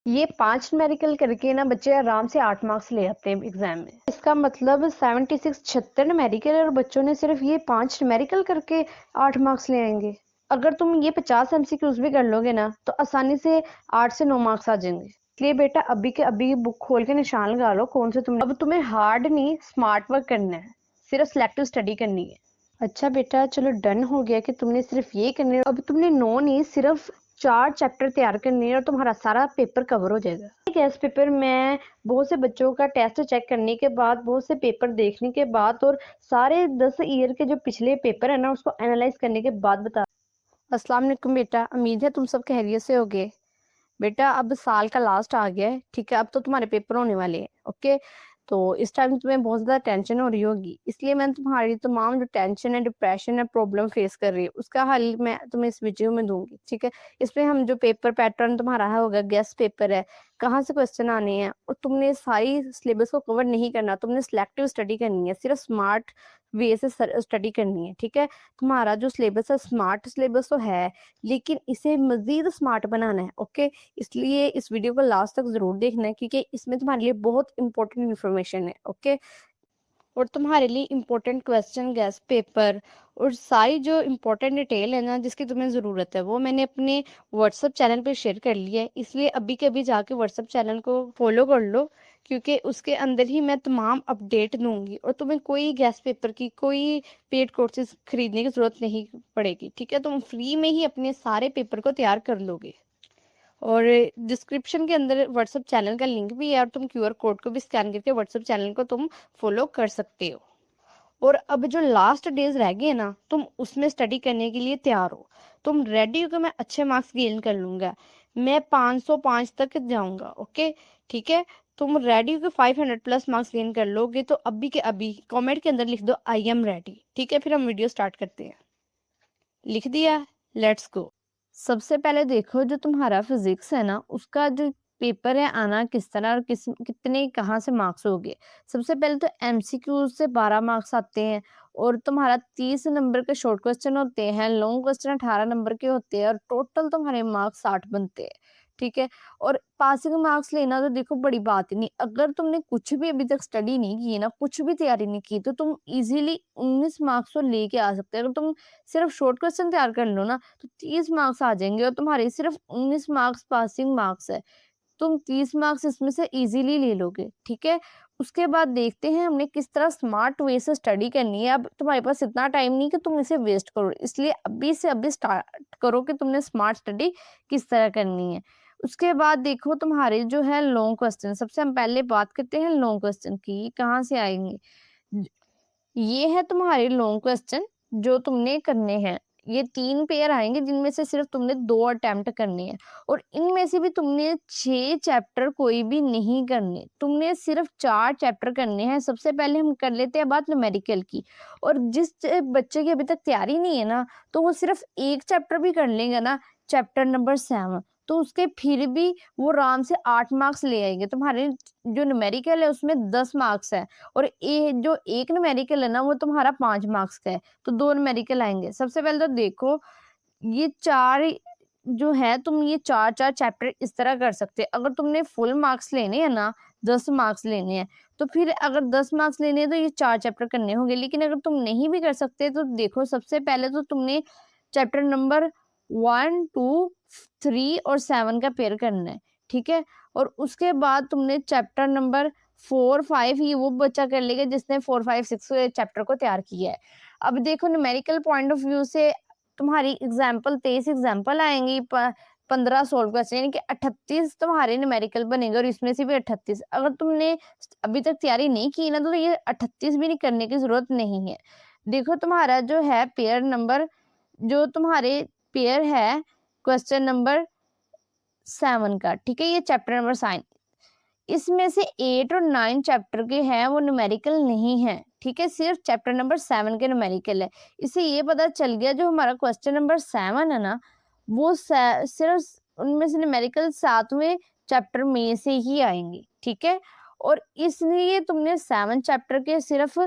ये 5 न्यूमेरिकल करके ना बच्चे आराम से 8 मार्क्स ले आते हैं एग्जाम में। इसका मतलब 76 76 न्यूमेरिकल और बच्चों ने सिर्फ ये 5 न्यूमेरिकल करके 8 मार्क्स ले आएंगे। अगर तुम ये 50 एमसीक्यूज भी कर लोगे ना तो आसानी से 8 से 9 मार्क्स आ जाएंगे। इसलिए बेटा अभी के अभी बुक खोल के निशान लगा लो कौन से तुम। अब तुम्हें हार्ड नहीं स्मार्ट वर्क करना है, सिर्फ सिलेक्टिव स्टडी करनी है। अच्छा बेटा चलो डन हो गया कि तुमने सिर्फ ये करने है। अब तुमने 9 नहीं सिर्फ 4 चैप्टर तैयार करने हैं और तुम्हारा सारा पेपर कवर हो जाएगा। गैस पेपर में बहुत से बच्चों का टेस्ट चेक करने के बाद, बहुत से पेपर देखने के बाद और सारे 10 ईयर के जो पिछले पेपर है ना उसको एनालाइज करने के बाद बता। अस्सलाम वालेकुम बेटा, उम्मीद है तुम सब खैरियत से होगे। बेटा अब साल का लास्ट आ गया है, ठीक है, अब तो तुम्हारे पेपर होने वाले हैं। ओके, तो इस टाइम तुम्हें बहुत ज्यादा टेंशन हो रही होगी, इसलिए मैं तुम्हारी तमाम जो टेंशन है, डिप्रेशन है, प्रॉब्लम फेस कर रही है उसका हल मैं तुम्हें इस वीडियो में दूंगी। ठीक है, इसमें हम जो पेपर पैटर्न तुम्हारा है होगा, गेस्ट पेपर है, कहाँ से क्वेश्चन आने हैं, और तुमने सारी सिलेबस को कवर नहीं करना, तुमने सिलेक्टिव स्टडी करनी है, सिर्फ स्मार्ट वे से स्टडी करनी है। ठीक है, तुम्हारा जो सिलेबस है स्मार्ट सिलेबस तो है, लेकिन इसे मजीद स्मार्ट बनाना है। ओके, इसलिए इस वीडियो को लास्ट तक जरूर देखना है क्योंकि इसमें तुम्हारे लिए बहुत इंपॉर्टेंट इन्फॉर्मेशन है। ओके, और तुम्हारे लिए इम्पोर्टेंट क्वेश्चन, गेस्ट पेपर और सारी जो इम्पोर्टेंट डिटेल है ना जिसकी तुम्हें ज़रूरत है वो मैंने अपने व्हाट्सअप चैनल पे शेयर कर लिया है। इसलिए अभी के अभी जाके व्हाट्सअप चैनल को फॉलो कर लो क्योंकि उसके अंदर ही मैं तमाम अपडेट दूंगी और तुम्हें कोई गेस्ट पेपर की, कोई पेड कोर्सेज खरीदने की ज़रूरत नहीं पड़ेगी। ठीक है, तुम फ्री में ही अपने सारे पेपर को तैयार कर लोगे। और डिस्क्रिप्शन के अंदर व्हाट्सएप चैनल का लिंक भी है और तुम क्यूआर कोड को भी स्कैन करके व्हाट्सएप चैनल को तुम फॉलो कर सकते हो। और अब जो लास्ट डेज रह गए ना तुम उसमें स्टडी करने के लिए तैयार हो, तुम रेडी हो कि मैं अच्छे मार्क्स गेन कर लूंगा, मैं 505 तक जाऊंगा। ओके, ठीक है, तुम रेडी हो कि 500 प्लस मार्क्स गेन कर लोगे तो अभी के अभी कमेंट के अंदर लिख दो आई एम रेडी। ठीक है, फिर हम वीडियो स्टार्ट करते हैं। लिख दिया, लेट्स गो। सबसे पहले देखो जो तुम्हारा फिजिक्स है ना उसका जो पेपर है आना किस तरह और कितने कहाँ से मार्क्स हो गए। सबसे पहले तो एमसीक्यू से 12 मार्क्स आते हैं और तुम्हारा 30 नंबर के शॉर्ट क्वेश्चन होते हैं, लॉन्ग क्वेश्चन 18 नंबर के होते हैं और टोटल तुम्हारे मार्क्स 60 बनते हैं। ठीक है, और पासिंग मार्क्स लेना तो देखो बड़ी बात ही नहीं, अगर तुमने कुछ भी अभी तक स्टडी नहीं की ना, कुछ भी तैयारी नहीं की तो तुम इजीली 19 मार्क्स तो लेके आ सकते हो। अगर तुम सिर्फ शॉर्ट क्वेश्चन तैयार कर लो ना तो 30 मार्क्स आ जाएंगे और तुम्हारे सिर्फ 19 मार्क्स पासिंग मार्क्स है, तुम 30 मार्क्स इसमें से इजीली ले लोगे। ठीक है, उसके बाद देखते हैं हमने किस तरह स्मार्ट वे से स्टडी करनी है। अब तुम्हारे पास इतना टाइम नहीं कि तुम इसे वेस्ट करो, इसलिए अभी से अभी स्टार्ट करो कि तुमने स्मार्ट स्टडी किस तरह करनी है। उसके बाद देखो तुम्हारे जो है लॉन्ग क्वेश्चन, सबसे हम पहले बात करते हैं लॉन्ग क्वेश्चन की, कहाँ से आएंगे। ये है तुम्हारे लॉन्ग क्वेश्चन जो तुमने करने हैं, ये 3 पेयर आएंगे जिनमें से सिर्फ तुमने 2 अटेम्प्ट करने हैं और इनमें से भी तुमने 6 चैप्टर कोई भी नहीं करने, तुमने सिर्फ 4 चैप्टर करने हैं। सबसे पहले हम कर लेते हैं बात न्यूमेरिकल की, और जिस बच्चे की अभी तक तैयारी नहीं है ना तो वो सिर्फ एक चैप्टर भी कर लेंगे ना, चैप्टर नंबर 7, तो उसके फिर भी वो आराम से 8 मार्क्स ले आएंगे। तुम्हारे जो न्यूमेरिकल है उसमें 10 मार्क्स है और ये जो एक न्यूमेरिकल है ना वो तुम्हारा 5 मार्क्स का है, तो 2 न्यूमेरिकल आएंगे। सबसे पहले तो देखो ये 4 जो है, तुम ये 4 चैप्टर इस तरह कर सकते हैं। अगर तुमने फुल मार्क्स लेने हैं ना, 10 मार्क्स लेने हैं, तो फिर अगर 10 मार्क्स लेने हैं तो ये 4 चैप्टर करने होंगे। लेकिन अगर तुम नहीं भी कर सकते तो देखो सबसे पहले तो तुमने चैप्टर नंबर 1 2 3 और 7 का पेयर करना है। ठीक है, और उसके बाद तुमने चैप्टर नंबर 4 5 ही वो बच्चा कर लेगा जिसने 4 5 6 चैप्टर को तैयार किया है। अब देखो न्यूमेरिकल पॉइंट ऑफ व्यू से तुम्हारी एग्जाम्पल 23 एग्जाम्पल आएंगी, 15 सोल्व क्वेश्चन, यानी कि 38 तुम्हारे न्यूमेरिकल बनेंगे और इसमें से भी 38। अगर तुमने अभी तक तैयारी नहीं की ना तो ये 38 भी नहीं करने की जरूरत नहीं है। देखो तुम्हारा जो है पेयर नंबर, जो तुम्हारे पेयर है क्वेश्चन नंबर 7 का, ठीक है, ये चैप्टर नंबर 7, इसमें से 8 और 9 चैप्टर के हैं वो न्यूमेरिकल नहीं है। ठीक है, सिर्फ चैप्टर नंबर 7 के न्यूमेरिकल है। इससे ये पता चल गया जो हमारा क्वेश्चन नंबर 7 है ना वो सिर्फ उनमें से न्यूमेरिकल 7वें चैप्टर में से ही आएंगे। ठीक है, और इसलिए तुमने 7 चैप्टर के सिर्फ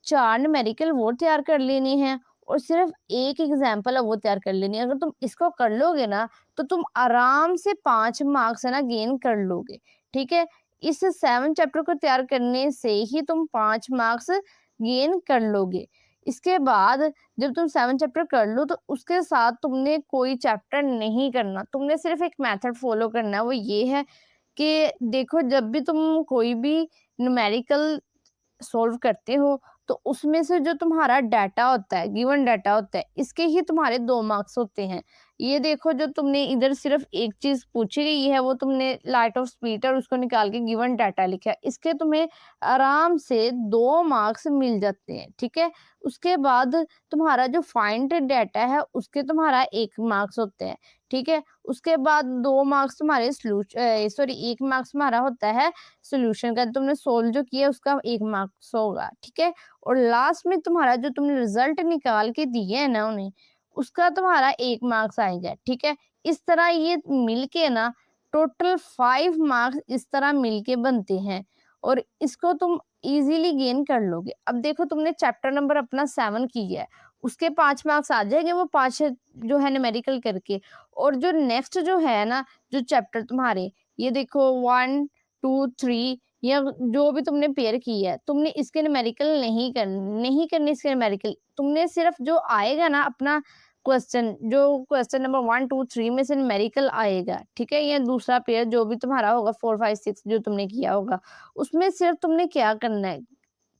4 न्यूमेरिकल वो तैयार कर लेने हैं और सिर्फ एक एग्जाम्पल है वो तैयार कर लेनी है। अगर तुम इसको कर लोगे ना तो तुम आराम से 5 मार्क्स है ना गेन कर लोगे। ठीक है, इस 7 चैप्टर को तैयार करने से ही तुम 5 मार्क्स गेन कर लोगे। इसके बाद जब तुम 7 चैप्टर कर लो तो उसके साथ तुमने कोई चैप्टर नहीं करना, तुमने सिर्फ एक मेथड फॉलो करना है। वो ये है कि देखो, जब भी तुम कोई भी न्यूमेरिकल सॉल्व करते हो तो उसमें से जो तुम्हारा डाटा होता है, गिवन डाटा होता है, इसके ही तुम्हारे 2 मार्क्स होते हैं। ये देखो, जो तुमने इधर सिर्फ एक चीज पूछी गई है वो तुमने लाइट ऑफ स्पीड और उसको निकाल के गिवन डाटा लिखा है, इसके तुम्हें आराम से 2 मार्क्स मिल जाते हैं। ठीक है, उसके बाद तुम्हारा जो फाइंड डाटा है उसके तुम्हारा 1 मार्क्स होते हैं। ठीक है, उसके बाद 2 मार्क्स तुम्हारे सॉरी 1 मार्क्स तुम्हारा होता है सॉल्यूशन का, तुमने सोल्व जो किया उसका 1 मार्क्स होगा। ठीक है, और लास्ट में तुम्हारा जो तुमने रिजल्ट निकाल के दिए है ना उन्हें, उसका तुम्हारा 1 मार्क्स आएगा। ठीक है, इस तरह ये मिलके ना टोटल 5 मार्क्स इस तरह मिलके बनते हैं और इसको तुम इजीली गेन कर लोगे। अब देखो, तुमने चैप्टर नंबर अपना 7 किया है, उसके 5 मार्क्स आ जाएंगे, वो 5 जो है न्यूमेरिकल करके। और जो नेक्स्ट जो है ना, जो चैप्टर तुम्हारे, ये देखो 1 2 3 या जो भी तुमने पेयर की है, तुमने इसके न्यूमेरिकल नहीं करनी इसके न्यूमेरिकल। तुमने सिर्फ जो आएगा ना अपना क्वेश्चन, जो क्वेश्चन नंबर 1 2 3 में से न्यूमेरिकल आएगा, ठीक है, या दूसरा पेयर जो भी तुम्हारा होगा 4 5 6 जो तुमने किया होगा, उसमें सिर्फ तुमने क्या करना है,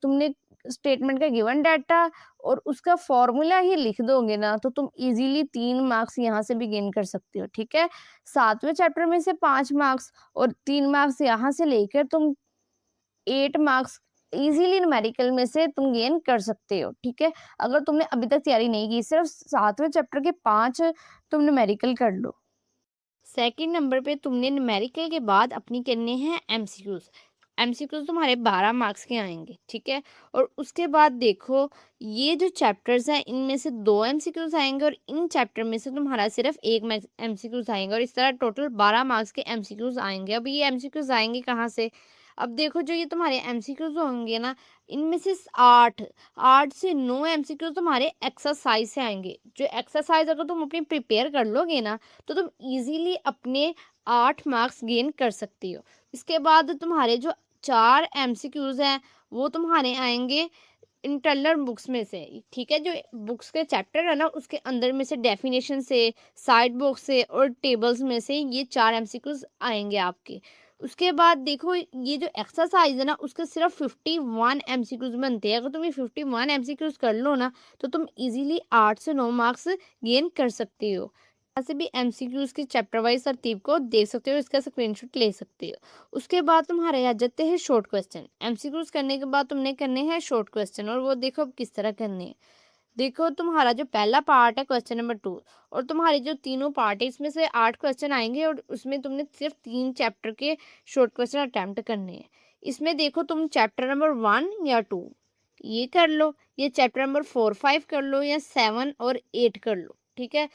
तुमने स्टेटमेंट का गिवन डाटा और उसका फॉर्मूला ही लिख दोगे ना तो तुम इजीली 3 मार्क्स यहाँ से भी गेन कर सकते हो। ठीक है, 7वें चैप्टर में से 5 मार्क्स और 3 मार्क्स यहाँ से लेकर तुम 8 मार्क्स इजीली न्यूमेरिकल में से तुम गेन कर सकते हो। ठीक है, अगर तुमने अभी तक तैयारी नहीं की, सिर्फ 7वें चैप्टर के 5 तुम न्यूमेरिकल कर लो। सेकंड नंबर पे तुमने न्यूमेरिकल के बाद अपनी करने हैं एमसीक्यूज। एमसीक्यूज तुम्हारे 12 मार्क्स के आएंगे। ठीक है, और उसके बाद देखो, ये जो चैप्टर्स हैं इनमें से 2 एमसीक्यूज आएंगे और इन चैप्टर में से तुम्हारा सिर्फ एक एमसीक्यूज आएंगे और इस तरह टोटल 12 मार्क्स के एमसीक्यूज आएंगे। अब ये एमसीक्यूज आएंगे कहाँ से? अब देखो, जो ये तुम्हारे एमसीक्यूज होंगे ना, इनमें से 8 से 9 एमसीक्यूज तुम्हारे एक्सरसाइज से आएंगे। जो एक्सरसाइज अगर तुम अपनी प्रिपेयर कर लोगे ना तो तुम इजीली अपने 8 मार्क्स गेन कर सकती हो। इसके बाद तुम्हारे जो 4 एमसीक्यूज हैं वो तुम्हारे आएंगे इंटरनल बुक्स में से। ठीक है, जो बुक्स के चैप्टर है ना उसके अंदर में से डेफिनेशन से, साइड बुक्स से और टेबल्स में से ये 4 एमसीक्यूज आएंगे आपके। उसके बाद देखो, ये जो एक्सरसाइज है ना उसके सिर्फ 51 एमसीक्यूज बनते हैं। अगर तुम ये 51 एमसीक्यूज कर लो ना तो तुम इजीली 8 से 9 मार्क्स गेन कर सकते हो। यहाँ से भी एमसीक्यूज की चैप्टर वाइज तरतीब को देख सकते हो, इसका स्क्रीनशॉट ले सकते हो। उसके बाद तुम्हारे आ जाते हैं शॉर्ट क्वेश्चन। एमसीक्यूज करने के बाद तुमने करने हैं शॉर्ट क्वेश्चन, और वो देखो अब किस तरह करने हैं। देखो, तुम्हारा जो पहला पार्ट है क्वेश्चन नंबर 2, और तुम्हारे जो तीनों पार्ट है इसमें से 8 क्वेश्चन आएंगे और उसमें तुमने सिर्फ 3 चैप्टर के शॉर्ट क्वेश्चन अटेम्प्ट करने हैं। इसमें देखो, तुम चैप्टर नंबर 1 या 2 ये कर लो, ये चैप्टर नंबर 4 5 कर लो, या 7 और 8 कर लो। ठीक है,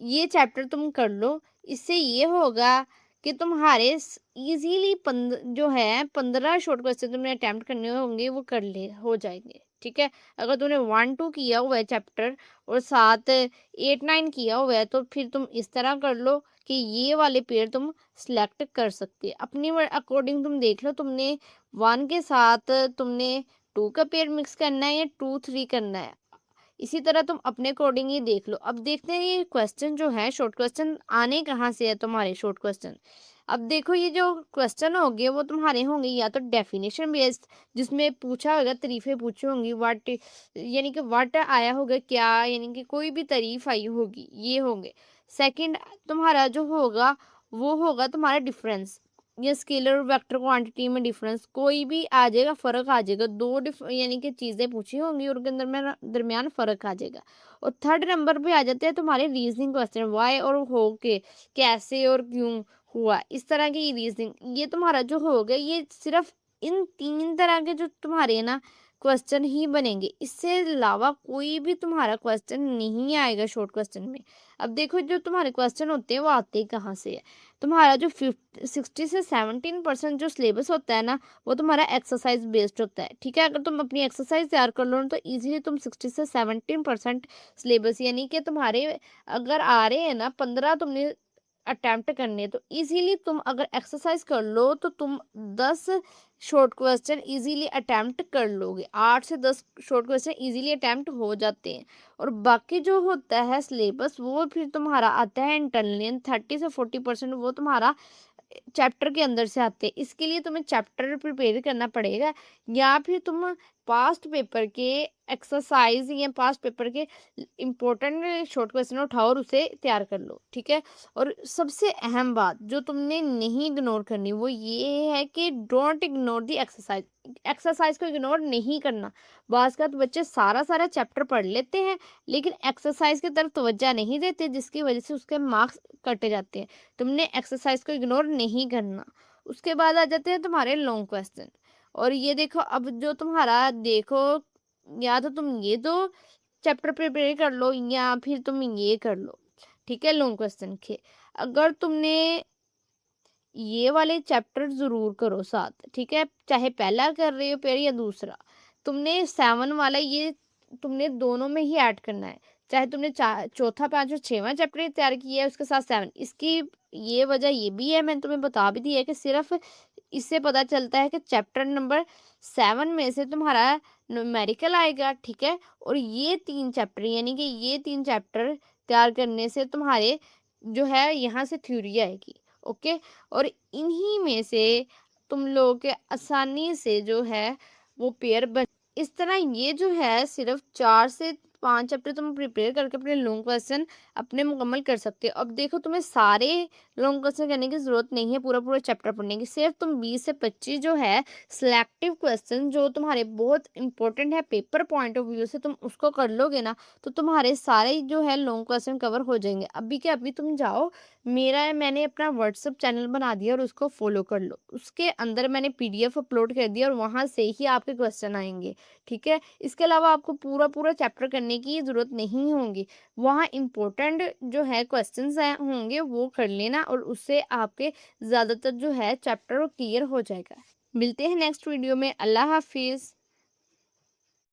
ये चैप्टर तुम कर लो। इससे ये होगा कि तुम्हारे इजीली जो है 15 शॉर्ट क्वेश्चन तुमने अटेम्प्ट करने होंगे वो कर ले हो जाएंगे। ठीक है, अगर तुमने 1 2 किया हुआ है चैप्टर और 7 8 9 किया हुआ है तो फिर तुम इस तरह कर लो कि ये वाले पेयर तुम सिलेक्ट कर सकते हैं अपनी अकॉर्डिंग। तुम देख लो, तुमने 1 के साथ तुमने 2 का पेयर मिक्स करना है या 2 3 करना है। इसी तरह तुम अपने अकॉर्डिंग ही देख लो। अब देखते हैं ये क्वेश्चन जो है शॉर्ट क्वेश्चन आने कहाँ से है तुम्हारे शॉर्ट क्वेश्चन। अब देखो, ये जो क्वेश्चन होंगे वो तुम्हारे होंगे या तो डेफिनेशन बेस्ड, जिसमें पूछा होगा, तारीफें पूछी होंगी, व्हाट यानी कि व्हाट आया होगा क्या, यानी कि कोई भी तारीफ आई होगी, ये होंगे। सेकंड तुम्हारा जो होगा वो होगा तुम्हारा डिफरेंस, या स्केलर वेक्टर क्वांटिटी में डिफरेंस कोई भी आ जाएगा, फर्क आ जाएगा। यानी कि चीजें पूछी होंगी और उनके दरमियान फर्क आ जाएगा। और थर्ड नंबर पे आ जाते हैं तुम्हारे रीजनिंग क्वेश्चन, वाई और हो के, कैसे और क्यों हुआ, इस तरह की रीजनिंग। ये तुम्हारा जो होगा ये सिर्फ इन 3 तरह के जो तुम्हारे ना क्वेश्चन ही बनेंगे, इससे अलावा कोई भी तुम्हारा क्वेश्चन नहीं आएगा शॉर्ट क्वेश्चन में। अब देखो, जो तुम्हारे क्वेश्चन होते हैं वो आते कहाँ से है। तुम्हारा जो 60 से 17% जो सिलेबस होता है ना, वो तुम्हारा एक्सरसाइज बेस्ड होता है। ठीक है, अगर तुम अपनी एक्सरसाइज तैयार कर लो ना, तो इजीली तुम 60 से 17% सिलेबस, यानी कि तुम्हारे अगर आ रहे हैं ना 15 तुमने अटेम्प्ट करने, तो इजीली तुम अगर एक्सरसाइज कर लो तो तुम 10 शॉर्ट क्वेश्चन इजीली अटेम्प्ट कर लोगे। 8 से 10 शॉर्ट क्वेश्चन इजीली अटेम्प्ट हो जाते हैं। और बाकी जो होता है सिलेबस, वो फिर तुम्हारा आता है इंटरनल, 30 से 40% वो तुम्हारा चैप्टर के अंदर से आते हैं। इसके लिए तुम्हें चैप्टर प्रिपेयर करना पड़ेगा, या फिर तुम पास्ट पेपर के एक्सरसाइज या पास्ट पेपर के इम्पोर्टेंट शॉर्ट क्वेश्चन उठाओ और उसे तैयार कर लो। ठीक है, और सबसे अहम बात जो तुमने नहीं इग्नोर करनी, वो ये है कि don't ignore the exercise. Exercise को इग्नोर नहीं करना। बाज़ का तो बच्चे सारा सारा चैप्टर पढ़ लेते हैं, लेकिन एक्सरसाइज की तरफ तवज्जो नहीं देते, जिसकी वजह से उसके मार्क्स कटे जाते हैं। तुमने एक्सरसाइज को इग्नोर नहीं करना। उसके बाद आ जाते हैं तुम्हारे लॉन्ग क्वेश्चन। और ये देखो, अब जो तुम्हारा देखो, या तो तुम ये दो चैप्टर प्रिपेयर कर लो, या फिर तुम ये कर लो। ठीक है, लॉन्ग क्वेश्चन के अगर तुमने ये वाले चैप्टर जरूर करो साथ। ठीक है, चाहे पहला कर रहे हो पेयर या दूसरा, तुमने 7 वाला ये तुमने दोनों में ही ऐड करना है। चाहे तुमने चौथा, पांचवा, 6वां चैप्टर तैयार किया है, उसके साथ 7। इसकी ये वजह ये भी है, मैंने तुम्हें बता भी दी है, कि सिर्फ इससे पता चलता है कि चैप्टर नंबर 7 में से तुम्हारा न्यूमेरिकल आएगा। ठीक है, और ये 3 चैप्टर, यानी कि ये 3 चैप्टर तैयार करने से तुम्हारे जो है यहाँ से थ्योरी आएगी। ओके, और इन्हीं में से तुम लोग के आसानी से जो है वो पेयर बन। इस तरह ये जो है सिर्फ 4 से 5 चैप्टर तुम प्रिपेयर करके अपने लॉन्ग क्वेश्चन अपने मुकम्मल कर सकते हो। अब देखो, तुम्हें सारे लॉन्ग क्वेश्चन करने की जरूरत नहीं है पूरा पूरा चैप्टर पढ़ने की। सिर्फ तुम 20 से 25 जो है सिलेक्टिव क्वेश्चन, जो तुम्हारे बहुत इंपॉर्टेंट है पेपर पॉइंट ऑफ व्यू से, तुम उसको कर लोगे ना, तो तुम्हारे सारे जो है लॉन्ग क्वेश्चन कवर हो जाएंगे। अभी के अभी तुम जाओ, मैंने अपना व्हाट्सअप चैनल बना दिया और उसको फॉलो कर लो। उसके अंदर मैंने पीडीएफ अपलोड कर दिया और वहां से ही आपके क्वेश्चन आएंगे। ठीक है, इसके अलावा आपको पूरा पूरा चैप्टर करने की ज़रूरत नहीं होगी। वहाँ इम्पोर्टेंट जो है क्वेश्चंस होंगे वो कर लेना, और उससे आपके ज़्यादातर जो है चैप्टर वो क्लियर हो जाएगा। मिलते हैं नेक्स्ट वीडियो में। अल्लाह हाफिज़।